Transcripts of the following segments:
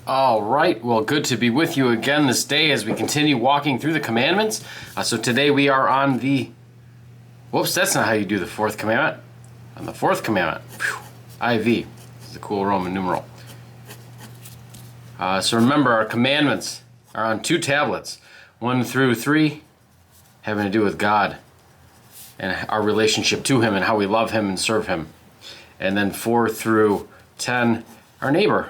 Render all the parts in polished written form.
All right, well, good to be with you again this day as we continue walking through the commandments. So today we are on the, whoops, that's not how you do the fourth commandment. On the fourth commandment, IV, it's a cool Roman numeral. So remember, our commandments are on 2 tablets, 1 through 3, having to do with God and our relationship to Him and how we love Him and serve Him. And then 4 through 10, our neighbor,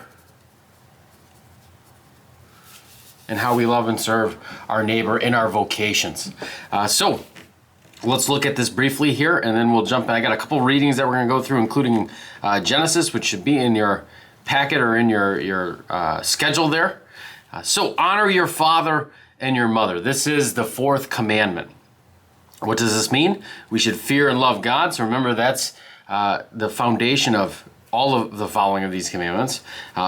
and how we love and serve our neighbor in our vocations. So let's look at this briefly here, and then we'll jump in. I got a couple readings that we're going to go through, including Genesis, which should be in your packet or in your schedule there. So honor your father and your mother. This is the 4th commandment. What does this mean? We should fear and love God. So remember, that's the foundation of all of the following of these commandments.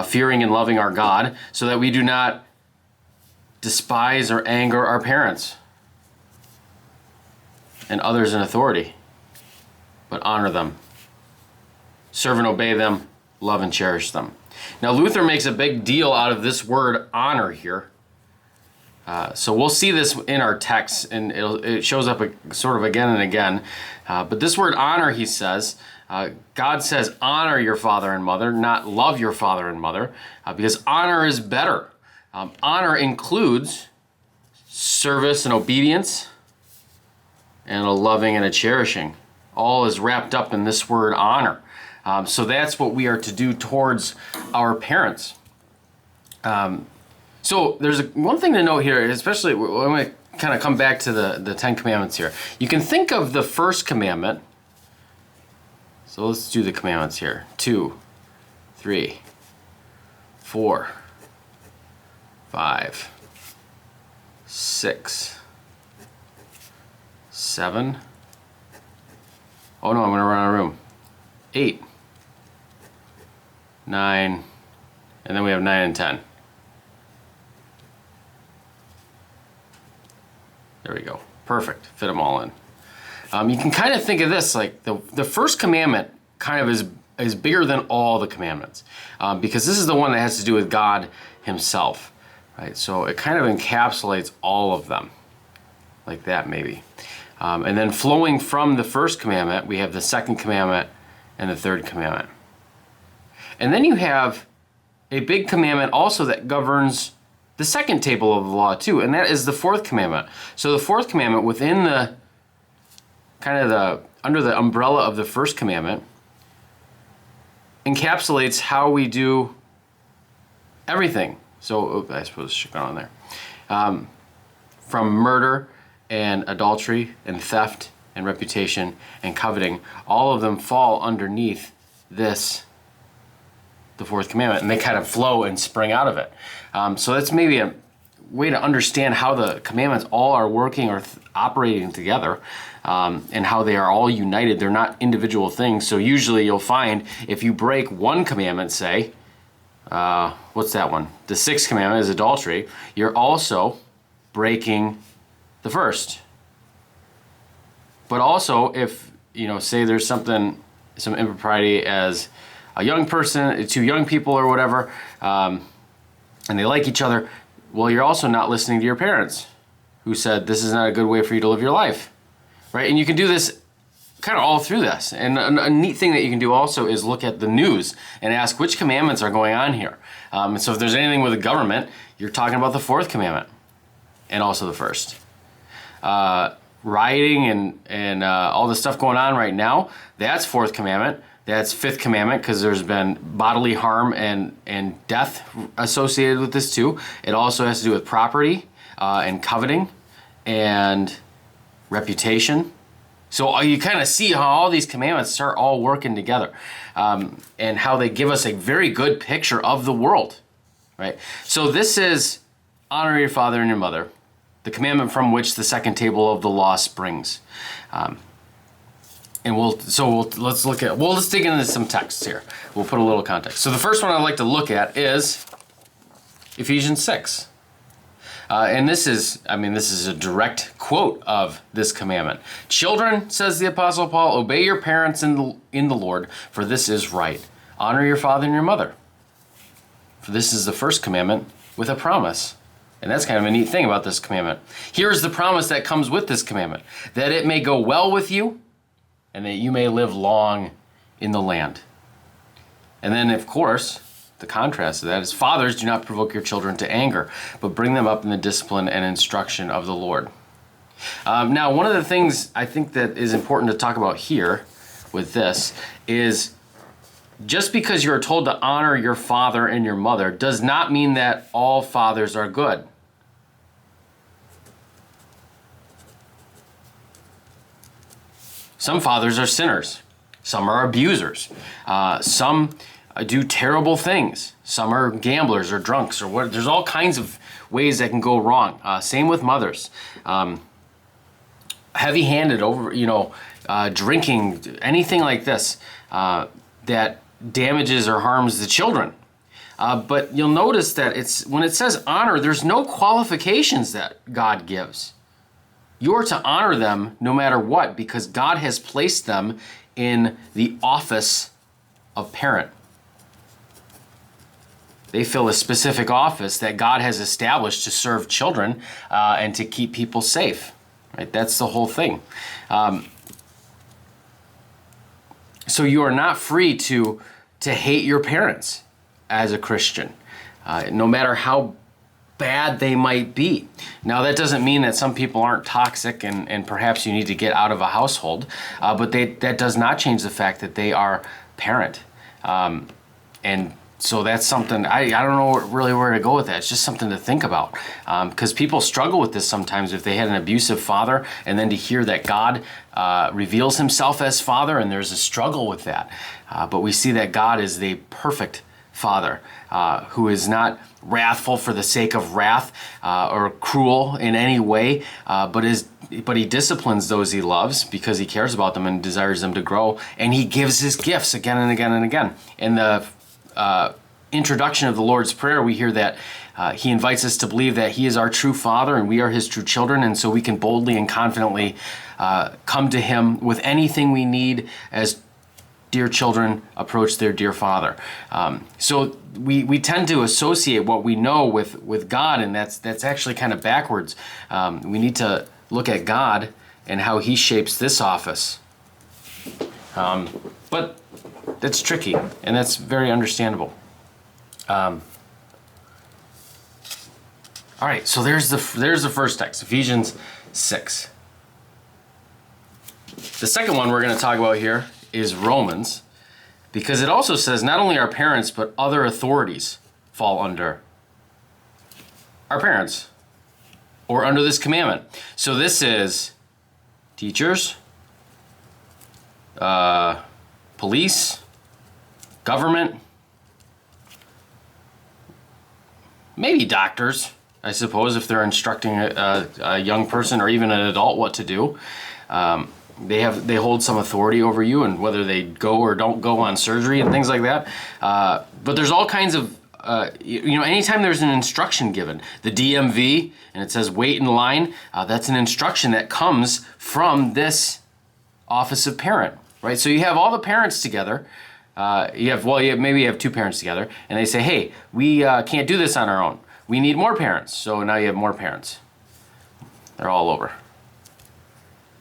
Fearing and loving our God, so that we do not despise or anger our parents and others in authority, but honor them. Serve and obey them, love and cherish them. Now, Luther makes a big deal out of this word honor here. So we'll see this in our text, and it shows up sort of again and again. But this word honor, he says, God says honor your father and mother, not love your father and mother, because honor is better. Honor includes service and obedience, and a loving and a cherishing. All is wrapped up in this word honor. So that's what we are to do towards our parents. So there's one thing to note here, especially when we kind of come back to the 10 commandments here. You can think of the first commandment. So let's do the commandments here. 2, 3, 4, 5, 6, 7. Oh no, I'm gonna run out of room. 8, 9, and then we have 9 and 10. There we go. Perfect. Fit them all in. You can kind of think of this like the first commandment kind of is bigger than all the commandments, because this is the one that has to do with God Himself. Right, so it kind of encapsulates all of them, like that maybe. And then flowing from the first commandment, we have the second commandment and the third commandment. And then you have a big commandment also that governs the second table of the law too, and that is the 4th commandment. So the 4th commandment, within the under the umbrella of the first commandment, encapsulates how we do everything. So I suppose it should go on there. From murder and adultery and theft and reputation and coveting, all of them fall underneath this, the 4th commandment, and they kind of flow and spring out of it. So that's maybe a way to understand how the commandments all are working or operating together, and how they are all united. They're not individual things. So usually you'll find if you break one commandment, say, what's that one? The 6th commandment is adultery. You're also breaking the first. But also, if, say there's some impropriety as a young person, 2 young people or whatever, and they like each other, well, you're also not listening to your parents who said this is not a good way for you to live your life, right? And you can do this kind of all through this. And a neat thing that you can do also is look at the news and ask which commandments are going on here. And so if there's anything with the government, you're talking about the 4th commandment and also the first. Rioting and all the stuff going on right now, that's 4th commandment. That's 5th commandment, because there's been bodily harm and death associated with this too. It also has to do with property and coveting and reputation. So you kind of see how all these commandments start all working together, and how they give us a very good picture of the world, right? So this is honor your father and your mother, the commandment from which the second table of the law springs. And let's dig into some texts here. We'll put a little context. So the first one I'd like to look at is Ephesians 6. And this is a direct quote of this commandment. Children, says the Apostle Paul, obey your parents in the Lord, for this is right. Honor your father and your mother. For this is the first commandment with a promise. And that's kind of a neat thing about this commandment. Here's the promise that comes with this commandment, that it may go well with you and that you may live long in the land. And then, of course, the contrast to that is, fathers, do not provoke your children to anger, but bring them up in the discipline and instruction of the Lord. Now, one of the things I think that is important to talk about here with this is, just because you're told to honor your father and your mother does not mean that all fathers are good. Some fathers are sinners. Some are abusers. Some do terrible things. Some are gamblers or drunks or what. There's all kinds of ways that can go wrong. Same with mothers. Heavy-handed, drinking, anything like this that damages or harms the children. But you'll notice that when it says honor, there's no qualifications that God gives. You're to honor them no matter what, because God has placed them in the office of parent. They fill a specific office that God has established to serve children and to keep people safe. Right? That's the whole thing. So you are not free to hate your parents as a Christian, no matter how bad they might be. Now, that doesn't mean that some people aren't toxic and perhaps you need to get out of a household, but that does not change the fact that they are parent. And so that's something, I don't know really where to go with that. It's just something to think about, because people struggle with this sometimes if they had an abusive father, and then to hear that God reveals himself as father, and there's a struggle with that. But we see that God is the perfect father, who is not wrathful for the sake of wrath or cruel in any way, but he disciplines those he loves because he cares about them and desires them to grow, and he gives his gifts again and again and again. In the introduction of the Lord's Prayer, we hear that he invites us to believe that he is our true father and we are his true children, and so we can boldly and confidently come to him with anything we need as dear children approach their dear father. So we tend to associate what we know with God, and that's actually kind of backwards. We need to look at God and how he shapes this office. But that's tricky, and that's very understandable. All right, so there's the first text, Ephesians 6. The second one we're going to talk about here is Romans, because it also says not only our parents, but other authorities fall under our parents or under this commandment. So this is teachers, police, government, maybe doctors, I suppose, if they're instructing a young person or even an adult what to do. They hold some authority over you, and whether they go or don't go on surgery and things like that. But there's all kinds of, anytime there's an instruction given, the DMV, and it says wait in line, that's an instruction that comes from this office of parent, right? So you have all the parents together. Maybe you have two parents together, and they say, hey, we can't do this on our own. We need more parents. So now you have more parents. They're all over.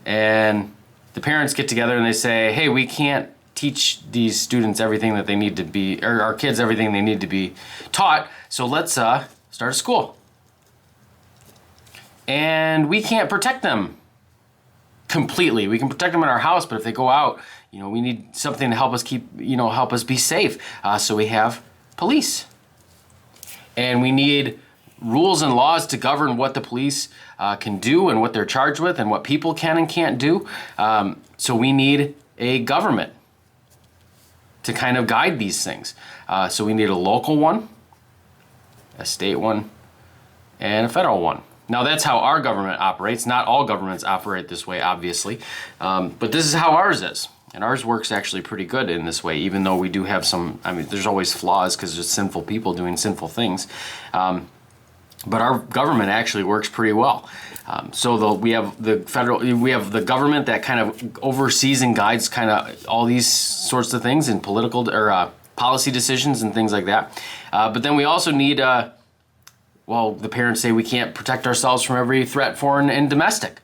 And the parents get together and they say, hey, we can't teach these students everything that they need to be, or our kids everything they need to be taught, so let's start a school. And we can't protect them completely. We can protect them in our house, but if they go out, we need something to help us help us be safe. So we have police. And we need rules and laws to govern what the police can do and what they're charged with and what people can and can't do. So we need a government to kind of guide these things. So we need a local one, a state one, and a federal one. Now that's how our government operates. Not all governments operate this way, obviously. But this is how ours is. And ours works actually pretty good in this way, even though we do have there's always flaws because there's sinful people doing sinful things. But our government actually works pretty well. We have the government that kind of oversees and guides kind of all these sorts of things in political or policy decisions and things like that. But then we also need, the parents say we can't protect ourselves from every threat, foreign and domestic.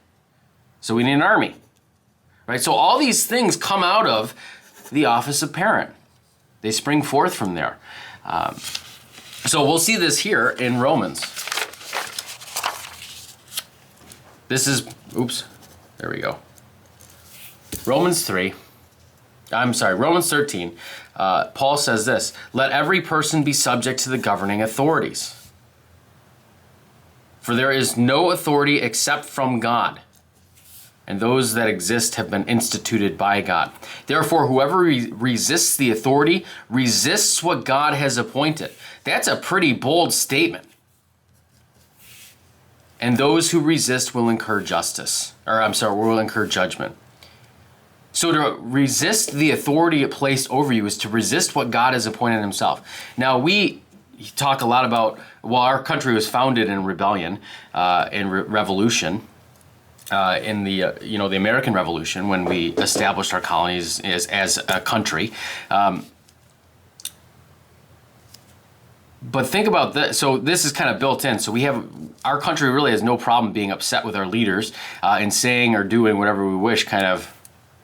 So we need an army, right? So all these things come out of the office of parent. They spring forth from there. So we'll see this here in Romans. There we go. Romans 13. Paul says this, let every person be subject to the governing authorities. For there is no authority except from God, and those that exist have been instituted by God. Therefore, whoever resists the authority resists what God has appointed. That's a pretty bold statement. And those who resist will incur will incur judgment. So to resist the authority placed over you is to resist what God has appointed himself. Now we talk a lot about, our country was founded in rebellion, in revolution, in the American Revolution, when we established our colonies as a country. But think about this. So this is kind of built in. So our country really has no problem being upset with our leaders and saying or doing whatever we wish kind of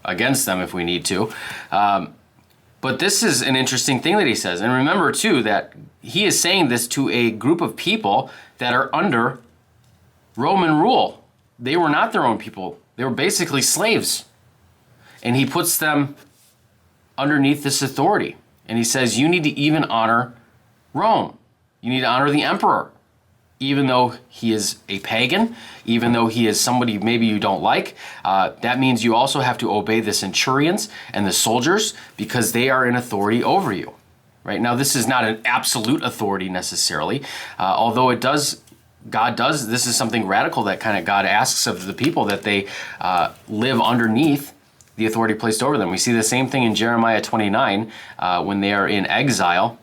against them if we need to. But this is an interesting thing that he says. And remember, too, that he is saying this to a group of people that are under Roman rule. They were not their own people. They were basically slaves. And he puts them underneath this authority. And he says, you need to even honor Rome. You need to honor the emperor, even though he is a pagan, even though he is somebody maybe you don't like. That means you also have to obey the centurions and the soldiers because they are in authority over you. Right now, this is not an absolute authority necessarily, although God does. This is something radical that kind of God asks of the people, that they live underneath the authority placed over them. We see the same thing in Jeremiah 29 when they are in exile.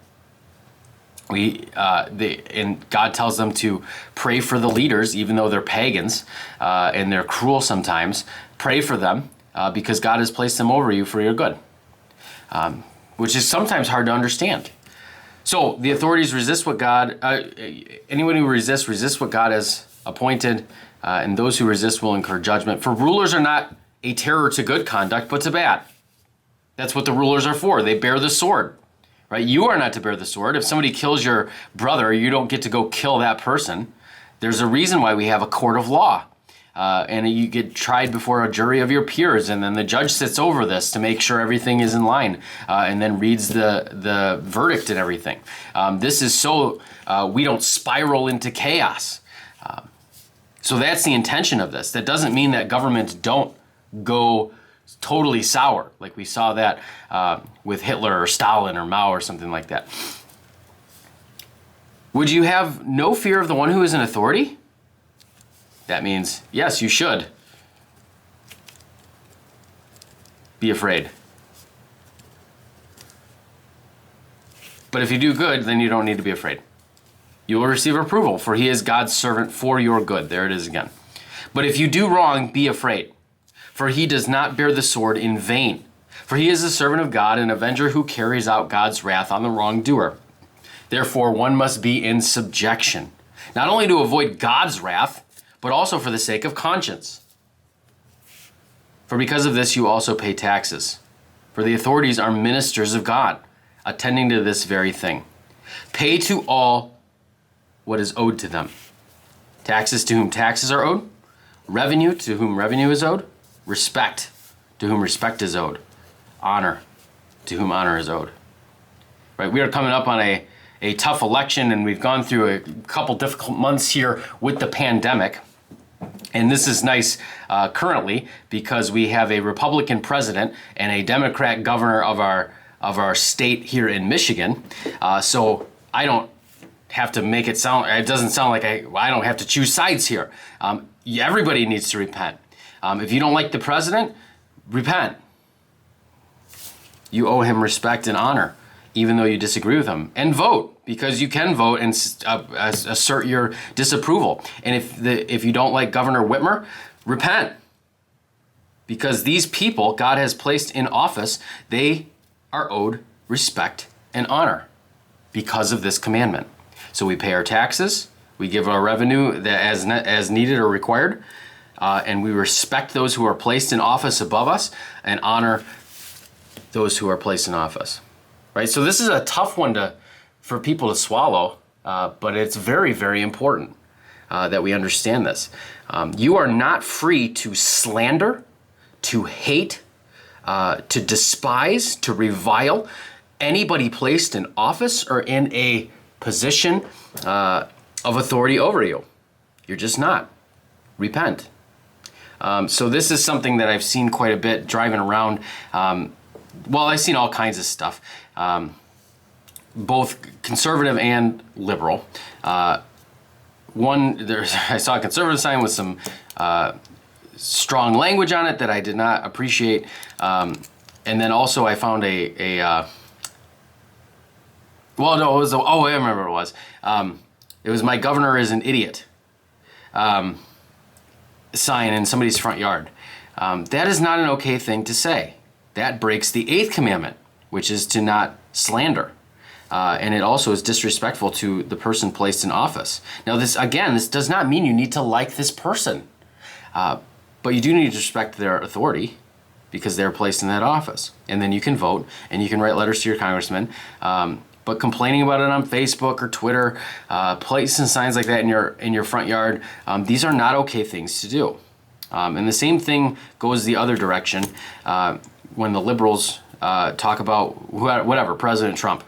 And God tells them to pray for the leaders, even though they're pagans and they're cruel sometimes. Pray for them because God has placed them over you for your good, which is sometimes hard to understand. So the authorities resist what anyone who resists what God has appointed, and those who resist will incur judgment. For rulers are not a terror to good conduct, but to bad. That's what the rulers are for. They bear the sword. Right? You are not to bear the sword. If somebody kills your brother, you don't get to go kill that person. There's a reason why we have a court of law. And you get tried before a jury of your peers, and then the judge sits over this to make sure everything is in line, and then reads the verdict and everything. This is so we don't spiral into chaos. So that's the intention of this. That doesn't mean that governments don't go totally sour, like we saw that with Hitler or Stalin or Mao or something like that. Would you have no fear of the one who is in authority? That means, yes, you should be afraid. But if you do good, then you don't need to be afraid. You will receive approval, for he is God's servant for your good. There it is again. But if you do wrong, be afraid. For he does not bear the sword in vain. For he is a servant of God, an avenger who carries out God's wrath on the wrongdoer. Therefore, one must be in subjection, not only to avoid God's wrath, but also for the sake of conscience. For because of this, you also pay taxes. For the authorities are ministers of God, attending to this very thing. Pay to all what is owed to them. Taxes to whom taxes are owed. Revenue to whom revenue is owed. Respect to whom respect is owed. Honor to whom honor is owed. Right, we are coming up on a tough election, and we've gone through a couple difficult months here with the pandemic. And this is nice currently because we have a Republican president and a Democrat governor of our state here in Michigan. So I don't have to make it doesn't sound like I don't have to choose sides here. Everybody needs to repent. If you don't like the president, repent. You owe him respect and honor. even though you disagree with them, and vote, because you can vote and assert your disapproval. And if you don't like Governor Whitmer, repent, because these people God has placed in office, they are owed respect and honor because of this commandment. So we pay our taxes, we give our revenue that as needed or required, and we respect those who are placed in office above us and honor those who are placed in office. Right? So this is a tough one for people to swallow, but it's very, very important that we understand this. You are not free to slander, to hate, to despise, to revile anybody placed in office or in a position of authority over you. You're just not. Repent. So this is something that I've seen quite a bit driving around. Well, I've seen all kinds of stuff, both conservative and liberal. I saw a conservative sign with some strong language on it that I did not appreciate. And then also I found I remember what it was. It was "My governor is an idiot" sign in somebody's front yard. That is not an okay thing to say. That breaks the 8th commandment, which is to not slander. And it also is disrespectful to the person placed in office. Now, this does not mean you need to like this person. But you do need to respect their authority because they're placed in that office. And then you can vote and you can write letters to your congressman. But complaining about it on Facebook or Twitter, placing signs like that in your front yard, these are not okay things to do. And the same thing goes the other direction when the liberals talk about whatever, President Trump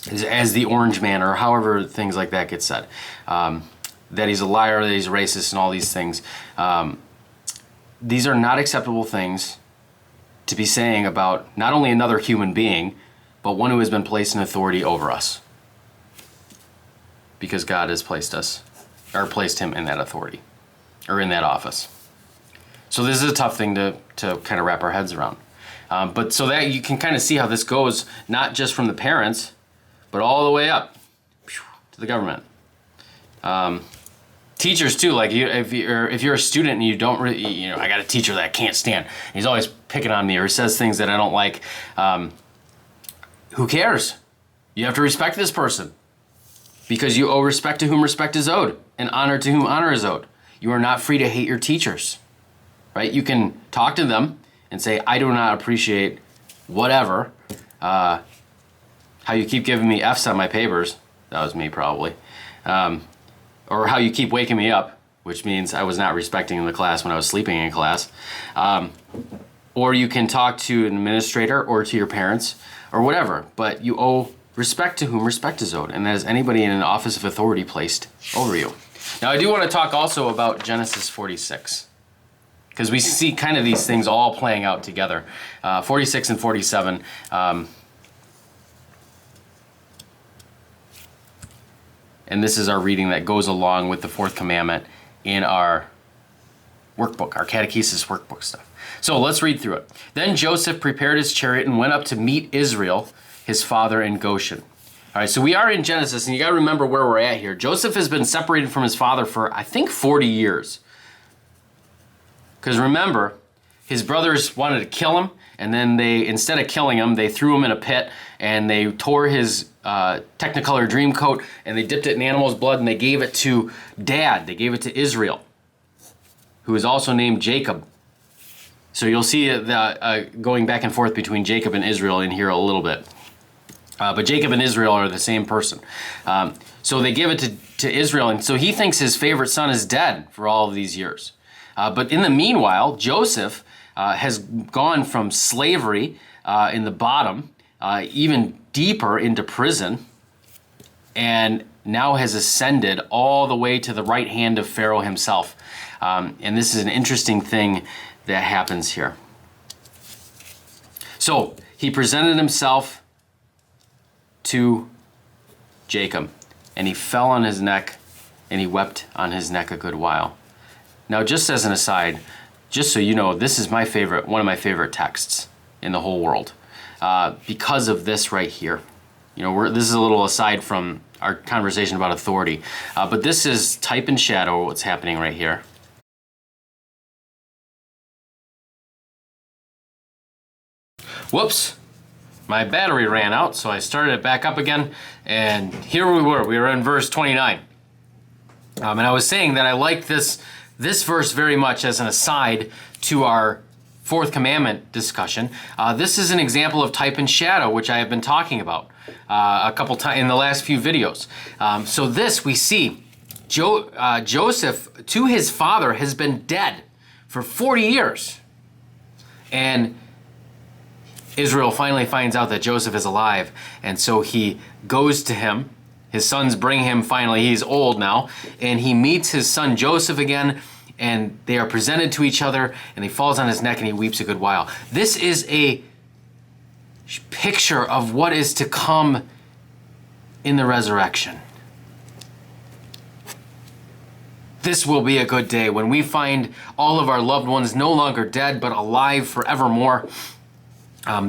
as the orange man, or however things like that get said. That he's a liar, that he's racist, and all these things. These are not acceptable things to be saying about not only another human being, but one who has been placed in authority over us. Because God has placed him in that authority, or in that office. So this is a tough thing to kind of wrap our heads around. But so that you can kind of see how this goes, not just from the parents, but all the way up to the government. Teachers too, like if you're a student and you don't really, I got a teacher that I can't stand. He's always picking on me or says things that I don't like. Who cares? You have to respect this person, because you owe respect to whom respect is owed, and honor to whom honor is owed. You are not free to hate your teachers, right? You can talk to them and say, I do not appreciate whatever, how you keep giving me F's on my papers. That was me probably. Or how you keep waking me up, which means I was not respecting the class when I was sleeping in class. Or you can talk to an administrator or to your parents or whatever, but you owe respect to whom respect is owed, and that is anybody in an office of authority placed over you. Now, I do want to talk also about Genesis 46, because we see kind of these things all playing out together. 46 and 47. And this is our reading that goes along with the Fourth Commandment in our workbook, our Catechesis workbook stuff. So let's read through it. Then Joseph prepared his chariot and went up to meet Israel, his father, in Goshen. All right, so we are in Genesis, and you got to remember where we're at here. Joseph has been separated from his father for, I think, 40 years. Because remember, his brothers wanted to kill him, and then instead of killing him, they threw him in a pit, and they tore his Technicolor dream coat, and they dipped it in animal's blood, and they gave it to Dad. They gave it to Israel, who is also named Jacob. So you'll see going back and forth between Jacob and Israel in here a little bit. But Jacob and Israel are the same person. So they give it to Israel, and so he thinks his favorite son is dead for all of these years. But in the meanwhile, Joseph has gone from slavery in the bottom, even deeper into prison, and now has ascended all the way to the right hand of Pharaoh himself. And this is an interesting thing that happens here. So he presented himself to Jacob, and he fell on his neck, and he wept on his neck a good while. Now, just as an aside, just so you know, this is one of my favorite texts in the whole world. because of this right here. You know, this is a little aside from our conversation about authority, but this is type and shadow what's happening right here. Whoops, my battery ran out, so I started it back up again, and here we were in verse 29. And I was saying that I like this verse very much as an aside to our Fourth Commandment discussion. This is an example of type and shadow, which I have been talking about a couple times in the last few videos. So this we see, Joseph to his father has been dead for 40 years. And Israel finally finds out that Joseph is alive, and so he goes to him. His sons bring him finally, he's old now, and he meets his son Joseph again, and they are presented to each other, and he falls on his neck and he weeps a good while. This is a picture of what is to come in the resurrection. This will be a good day when we find all of our loved ones no longer dead, but alive forevermore.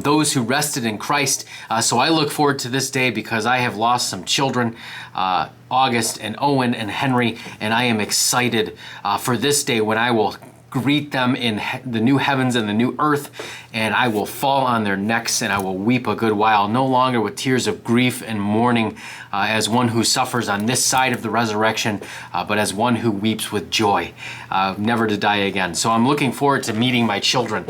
Those who rested in Christ. So I look forward to this day because I have lost some children, August and Owen and Henry, and I am excited for this day when I will greet them in the new heavens and the new earth, and I will fall on their necks and I will weep a good while, no longer with tears of grief and mourning as one who suffers on this side of the resurrection, but as one who weeps with joy, never to die again. So I'm looking forward to meeting my children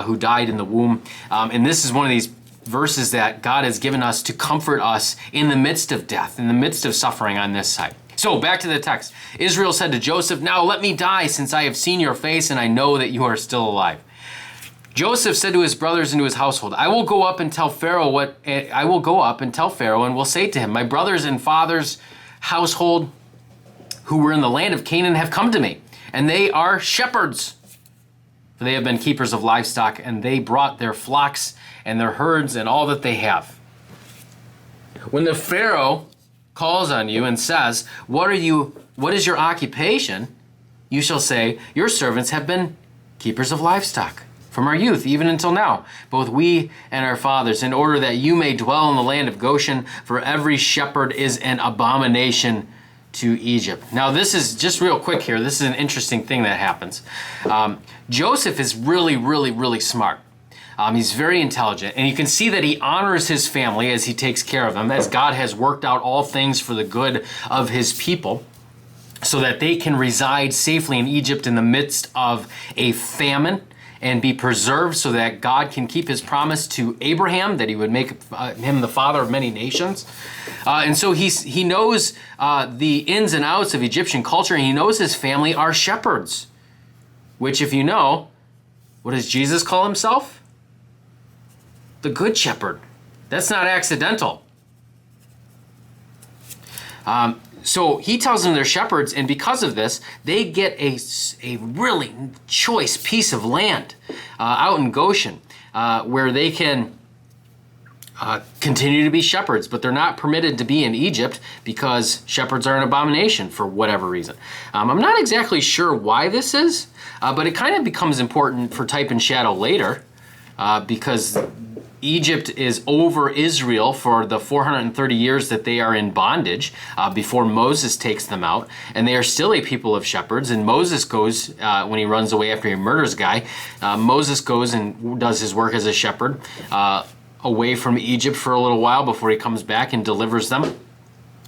who died in the womb. And this is one of these verses that God has given us to comfort us in the midst of death, in the midst of suffering on this side. So back to the text. Israel said to Joseph, "Now let me die, since I have seen your face and I know that you are still alive." Joseph said to his brothers and to his household, I will go up and tell Pharaoh and will say to him, my brothers and father's household who were in the land of Canaan have come to me, and they are shepherds. For they have been keepers of livestock, and they brought their flocks and their herds and all that they have. When the Pharaoh calls on you and says, what is your occupation? You shall say, your servants have been keepers of livestock from our youth, even until now, both we and our fathers, in order that you may dwell in the land of Goshen, for every shepherd is an abomination to Egypt. Now this is, just real quick here, this is an interesting thing that happens. Joseph is really, really, really smart. He's very intelligent, and you can see that he honors his family as he takes care of them, as God has worked out all things for the good of his people, so that they can reside safely in Egypt in the midst of a famine and be preserved, so that God can keep his promise to Abraham that he would make him the father of many nations. And so he knows the ins and outs of Egyptian culture, and he knows his family are shepherds, which, if you know, what does Jesus call himself? The Good Shepherd. That's not accidental. So he tells them they're shepherds, and because of this, they get a really choice piece of land out in Goshen where they can continue to be shepherds, but they're not permitted to be in Egypt because shepherds are an abomination for whatever reason. I'm not exactly sure why this is, but it kind of becomes important for type and shadow later because Egypt is over Israel for the 430 years that they are in bondage before Moses takes them out, and they are still a people of shepherds. And Moses goes, when he runs away after he murders a guy, Moses goes and does his work as a shepherd away from Egypt for a little while before he comes back and delivers them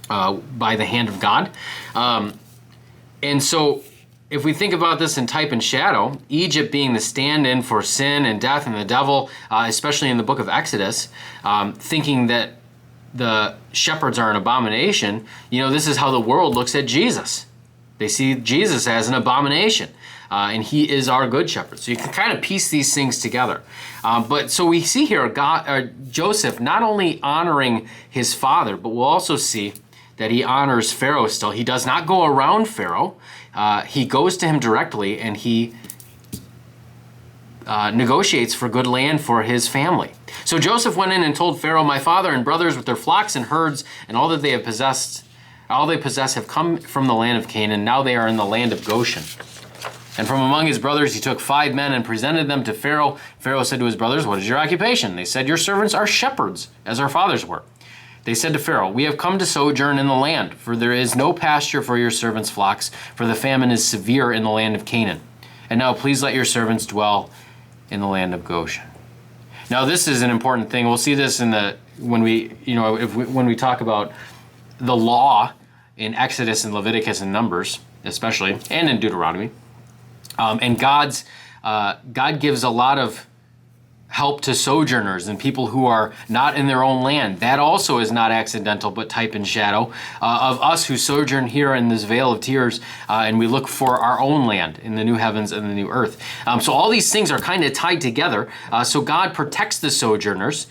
by the hand of God. And so if we think about this in type and shadow, Egypt being the stand-in for sin and death and the devil, especially in the book of Exodus, thinking that the shepherds are an abomination, this is how the world looks at Jesus. They see Jesus as an abomination, and he is our good shepherd. So you can kind of piece these things together. But so we see here Joseph not only honoring his father, but we'll also see that he honors Pharaoh still. He does not go around Pharaoh. He goes to him directly, and he negotiates for good land for his family. So Joseph went in and told Pharaoh, my father and brothers with their flocks and herds and all that they have possessed, all they possess have come from the land of Canaan. Now they are in the land of Goshen. And from among his brothers he took 5 men and presented them to Pharaoh. Pharaoh said to his brothers, "What is your occupation?" They said, "Your servants are shepherds, as our fathers were." They said to Pharaoh, "We have come to sojourn in the land, for there is no pasture for your servants' flocks, for the famine is severe in the land of Canaan. And now please let your servants dwell in the land of Goshen." Now this is an important thing. We'll see this when we talk about the law in Exodus and Leviticus and Numbers, especially, and in Deuteronomy. And God gives a lot of help to sojourners and people who are not in their own land. That also is not accidental, but type and shadow of us who sojourn here in this vale of tears, and we look for our own land in the new heavens and the new earth. So all these things are kind of tied together. So God protects the sojourners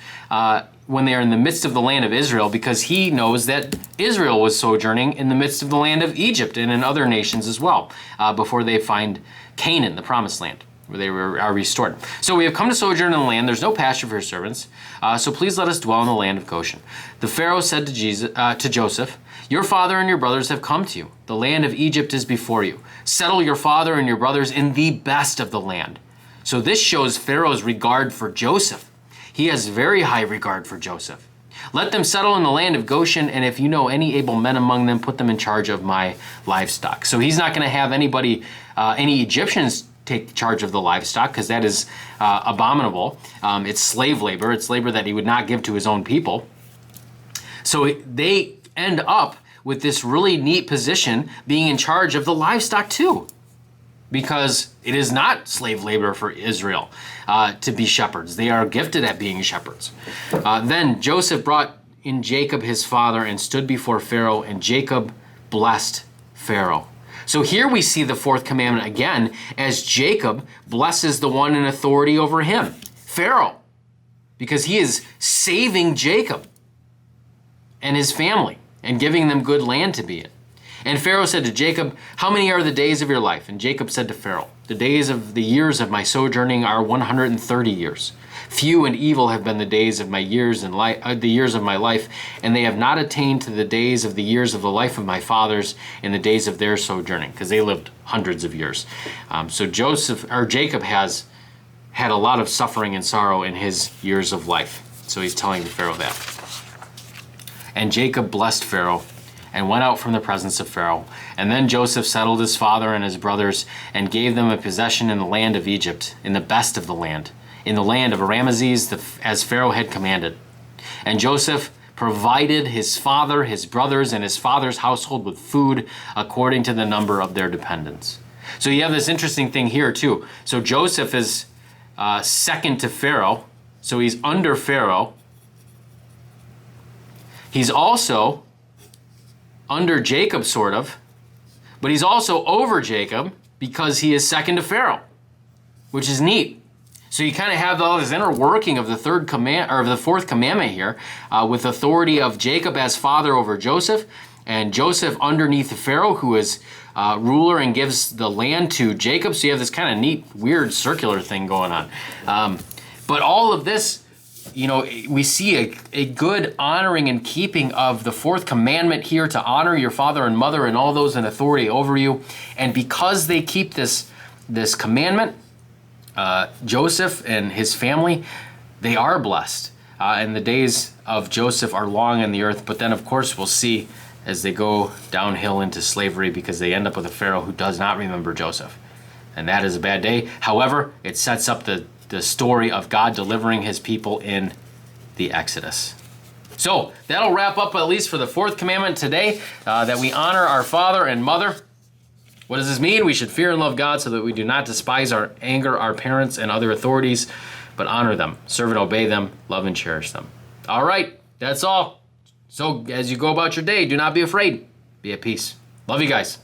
when they are in the midst of the land of Israel, because he knows that Israel was sojourning in the midst of the land of Egypt and in other nations as well, before they find Canaan, the promised land, where they are restored. "So we have come to sojourn in the land. There's no pasture for your servants. So please let us dwell in the land of Goshen." The Pharaoh said to Joseph, "Your father and your brothers have come to you. The land of Egypt is before you. Settle your father and your brothers in the best of the land." So this shows Pharaoh's regard for Joseph. He has very high regard for Joseph. "Let them settle in the land of Goshen, and if you know any able men among them, put them in charge of my livestock." So he's not going to have any Egyptians take charge of the livestock, because that is abominable. It's slave labor. It's labor that he would not give to his own people. So they end up with this really neat position, being in charge of the livestock too, because it is not slave labor for Israel to be shepherds. They are gifted at being shepherds. Then Joseph brought in Jacob his father and stood before Pharaoh, and Jacob blessed Pharaoh. So here we see the fourth commandment again, as Jacob blesses the one in authority over him, Pharaoh, because he is saving Jacob and his family and giving them good land to be in. And Pharaoh said to Jacob, "How many are the days of your life?" And Jacob said to Pharaoh, "The days of the years of my sojourning are 130 years. Few and evil have been the days of my years and the years of my life, and they have not attained to the days of the years of the life of my fathers in the days of their sojourning," because they lived hundreds of years. So Jacob has had a lot of suffering and sorrow in his years of life. So he's telling Pharaoh that. And Jacob blessed Pharaoh and went out from the presence of Pharaoh. And then Joseph settled his father and his brothers and gave them a possession in the land of Egypt, in the best of the land, in the land of Ramesses, as Pharaoh had commanded. And Joseph provided his father, his brothers, and his father's household with food according to the number of their dependents. So you have this interesting thing here too. So Joseph is second to Pharaoh, so he's under Pharaoh. He's also under Jacob, sort of, but he's also over Jacob because he is second to Pharaoh, which is neat. So you kind of have all this inner working of the fourth commandment here, with authority of Jacob as father over Joseph, and Joseph underneath Pharaoh, who is ruler and gives the land to Jacob. So you have this kind of neat, weird circular thing going on. But all of this, we see a good honoring and keeping of the fourth commandment here, to honor your father and mother and all those in authority over you. And because they keep this commandment, Joseph and his family, they are blessed. And the days of Joseph are long on the earth. But then, of course, we'll see as they go downhill into slavery, because they end up with a Pharaoh who does not remember Joseph. And that is a bad day. However, it sets up the story of God delivering his people in the Exodus. So that'll wrap up, at least for the fourth commandment today, that we honor our father and mother. What does this mean? We should fear and love God so that we do not despise or anger our parents and other authorities, but honor them, serve and obey them, love and cherish them. All right, that's all. So as you go about your day, do not be afraid. Be at peace. Love you guys.